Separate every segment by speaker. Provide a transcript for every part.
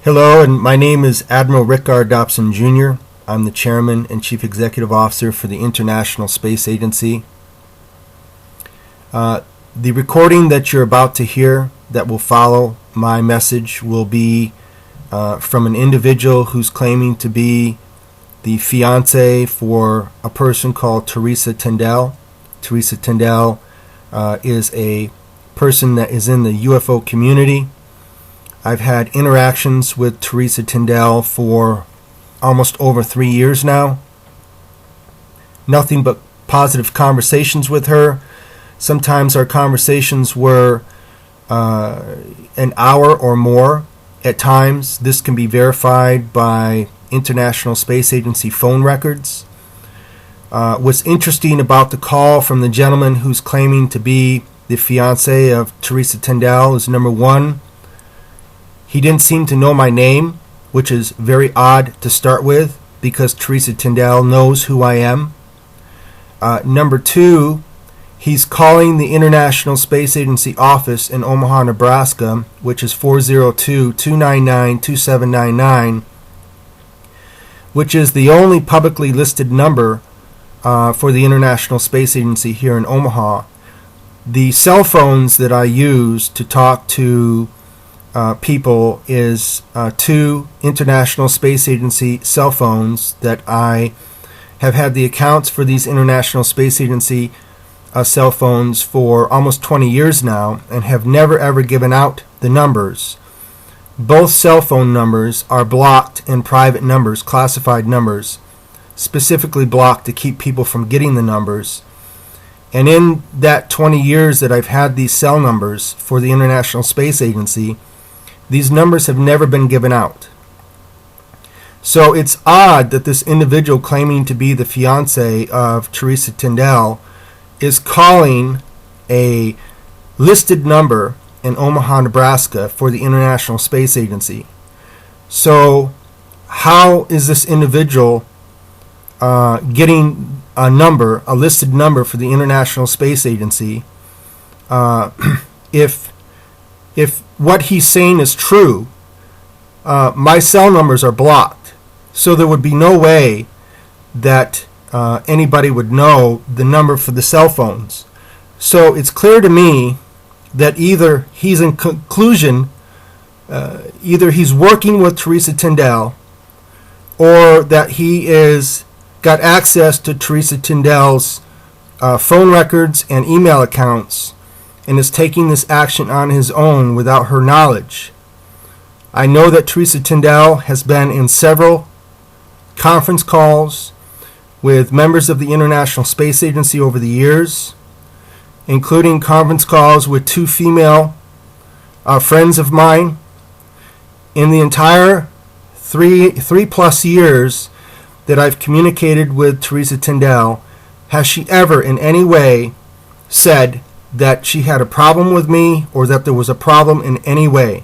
Speaker 1: Hello, and my name is Admiral Rick R. Dobson Jr. I'm the Chairman and Chief Executive Officer for the International Space Agency. The recording that you're about to hear that will follow my message will be from an individual who's claiming to be the fiance for a person called Teresa Tindal. Teresa Tindal is a person that is in the UFO community. I've had interactions with Teresa Tindal for almost over 3 years now. Nothing but positive conversations with her. Sometimes our conversations were an hour or more. At times, this can be verified by International Space Agency phone records. What's interesting about the call from the gentleman who's claiming to be the fiance of Teresa Tindal is, number one, he didn't seem to know my name, which is very odd to start with because Teresa Tindal knows who I am. Number two, he's calling the International Space Agency office in Omaha, Nebraska, which is 402-299-2799, which is the only publicly listed number for the International Space Agency here in Omaha. The cell phones that I use to talk to people is two International Space Agency cell phones that I have had the accounts for these International Space Agency cell phones for almost 20 years now and have never ever given out the numbers. Both cell phone numbers are blocked in private numbers, classified numbers, specifically blocked to keep people from getting the numbers. And in that 20 years that I've had these cell numbers for the International Space Agency, these numbers have never been given out. So it's odd that this individual claiming to be the fiance of Teresa Tindal is calling a listed number in Omaha, Nebraska for the International Space Agency. So how is this individual getting a number, a listed number for the International Space Agency if what he's saying is true? My cell numbers are blocked, so there would be no way that anybody would know the number for the cell phones. So it's clear to me that either he's in collusion, either he's working with Teresa Tindal, or that he is got access to Teresa Tindal's phone records and email accounts and is taking this action on his own without her knowledge. I know that Teresa Tindal has been in several conference calls with members of the International Space Agency over the years, including conference calls with two female friends of mine. In the entire three plus years that I've communicated with Teresa Tindal, has she ever in any way said that she had a problem with me or that there was a problem in any way?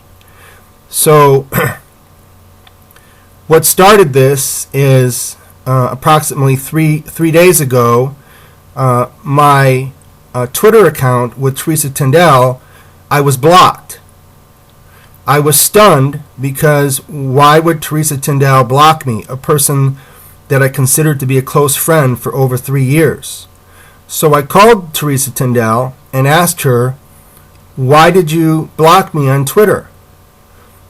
Speaker 1: So what started this is approximately three days ago, my Twitter account with Teresa Tindal, I was blocked. I was stunned because why would Teresa Tindal block me, a person that I considered to be a close friend for over 3 years? So I called Teresa Tindal and asked her, why did you block me on Twitter?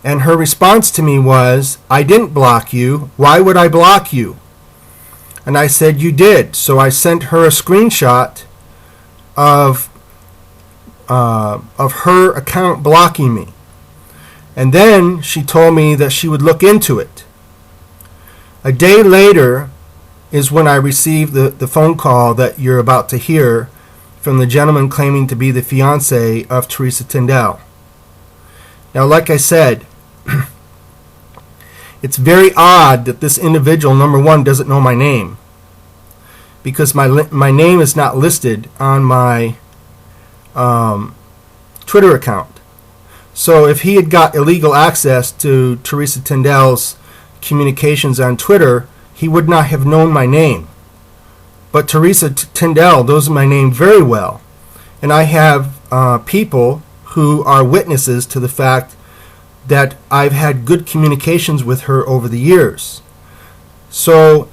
Speaker 1: And her response to me was, I didn't block you. Why would I block you? And I said, you did. So I sent her a screenshot of her account blocking me. And then she told me that she would look into it. A day later is when I received the phone call that you're about to hear from the gentleman claiming to be the fiance of Teresa Tindal. Now, like I said, it's very odd that this individual, number one, doesn't know my name, because my name is not listed on my Twitter account. So if he had got illegal access to Teresa Tindal's communications on Twitter, he would not have known my name. But Teresa Tindal knows my name very well. And I have people who are witnesses to the fact that I've had good communications with her over the years. So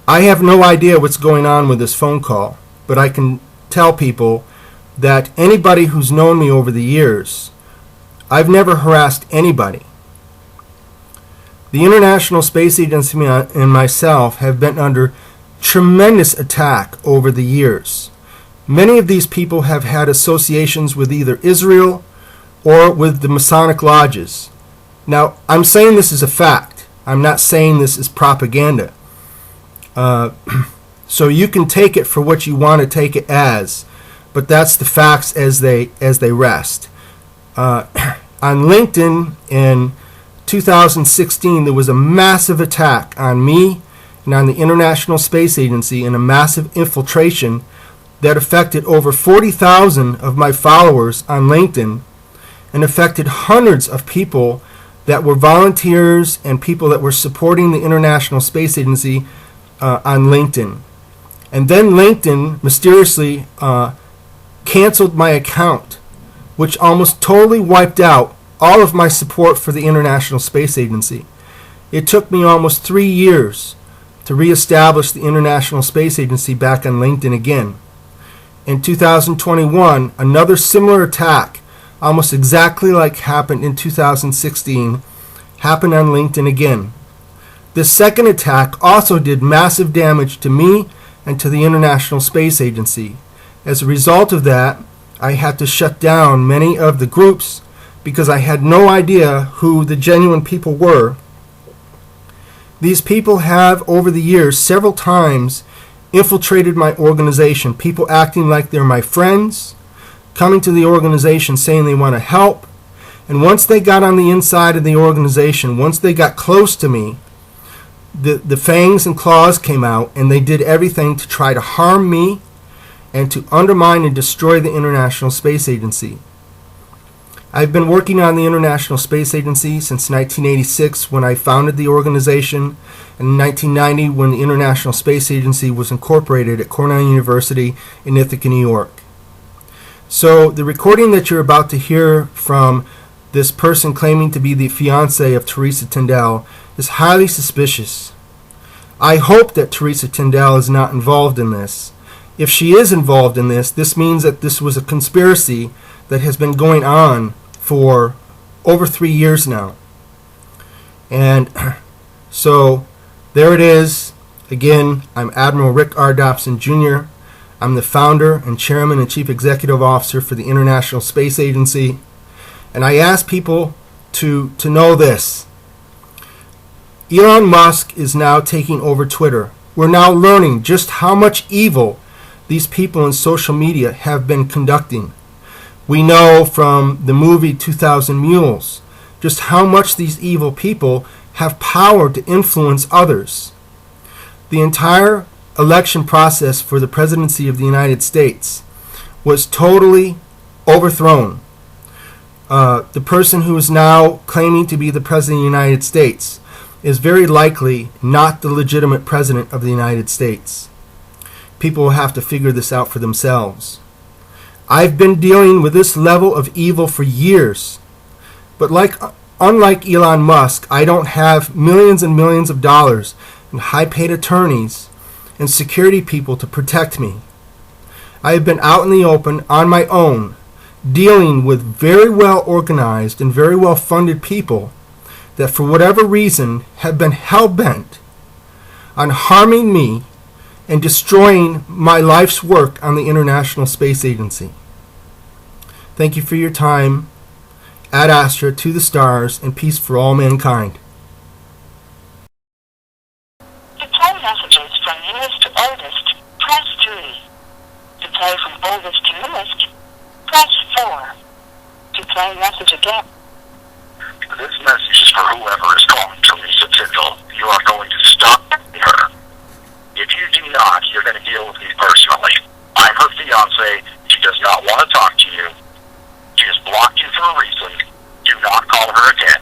Speaker 1: I have no idea what's going on with this phone call, but I can tell people that anybody who's known me over the years, I've never harassed anybody. The International Space Agency and myself have been under tremendous attack over the years. Many of these people have had associations with either Israel or with the Masonic lodges. Now, I'm saying this is a fact. I'm not saying this is propaganda. So you can take it for what you want to take it as, but that's the facts as they rest. On LinkedIn in 2016, there was a massive attack on me and on the International Space Agency, and a massive infiltration that affected over 40,000 of my followers on LinkedIn and affected hundreds of people that were volunteers and people that were supporting the International Space Agency on LinkedIn. And then LinkedIn mysteriously canceled my account, which almost totally wiped out all of my support for the International Space Agency. It took me almost 3 years to reestablish the International Space Agency back on LinkedIn again. In 2021, another similar attack, almost exactly like happened in 2016, happened on LinkedIn again. This second attack also did massive damage to me and to the International Space Agency. As a result of that, I had to shut down many of the groups because I had no idea who the genuine people were. These people have, over the years, several times infiltrated my organization, people acting like they're my friends, coming to the organization saying they want to help, and once they got on the inside of the organization, once they got close to me, the fangs and claws came out, and they did everything to try to harm me and to undermine and destroy the International Space Agency. I've been working on the International Space Agency since 1986 when I founded the organization, and in 1990 when the International Space Agency was incorporated at Cornell University in Ithaca, New York. So the recording that you're about to hear from this person claiming to be the fiancé of Teresa Tindal is highly suspicious. I hope that Teresa Tindal is not involved in this. If she is involved in this, this means that this was a conspiracy that has been going on for over 3 years now. And so there it is. Again, I'm Admiral Rick R. Dobson Jr. I'm the founder and chairman and chief executive officer for the International Space Agency. And I ask people to know this. Elon Musk is now taking over Twitter. We're now learning just how much evil these people in social media have been conducting. We know from the movie 2000 Mules just how much these evil people have power to influence others. The entire election process for the presidency of the United States was totally overthrown. The person who is now claiming to be the president of the United States is very likely not the legitimate president of the United States. People will have to figure this out for themselves. I've been dealing with this level of evil for years, but unlike Elon Musk, I don't have millions and millions of dollars and high-paid attorneys and security people to protect me. I have been out in the open on my own, dealing with very well-organized and very well-funded people that for whatever reason have been hell-bent on harming me and destroying my life's work on the International Space Agency. Thank you for your time. Ad Astra, to the stars, and peace for all mankind.
Speaker 2: To play messages from newest to oldest, press 3. To play from oldest to newest, press 4. To play message again.
Speaker 3: This message is for whoever is calling Teresa Tindal. You are going to stop her. If you do not, you're going to deal with me personally. I'm her fiancé. She does not want to talk to you. She has blocked you for a reason. Do not call her again.